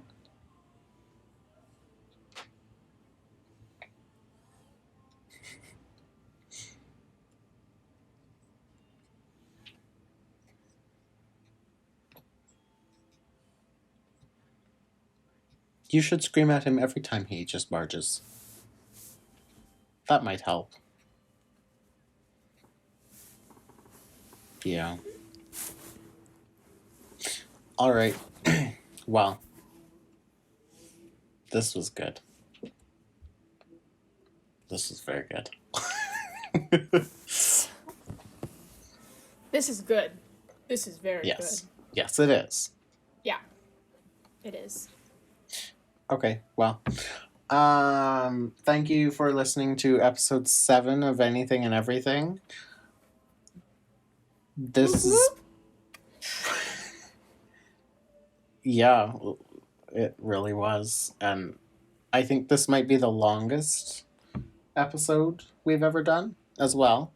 You should scream at him every time he just barges. That might help. Yeah. All right. Well, this was good. This is very good. This is good. This is very Yes. Yes, it is. Yeah, it is. Okay, well, thank you for listening to episode 7 of Anything and Everything. This is Yeah, it really was. And I think this might be the longest episode we've ever done as well,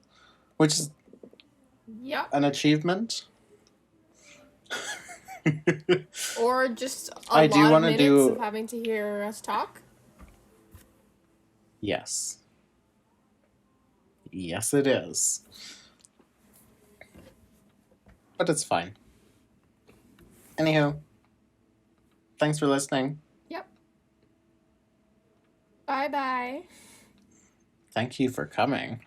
which is Yep. an achievement. Or just a I do lot of wanna minutes do- of having to hear us talk. Yes. Yes, it is. But it's fine. Anywho, thanks for listening. Yep. Bye-bye. Thank you for coming.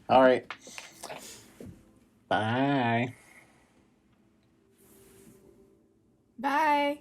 All right. Bye. Bye.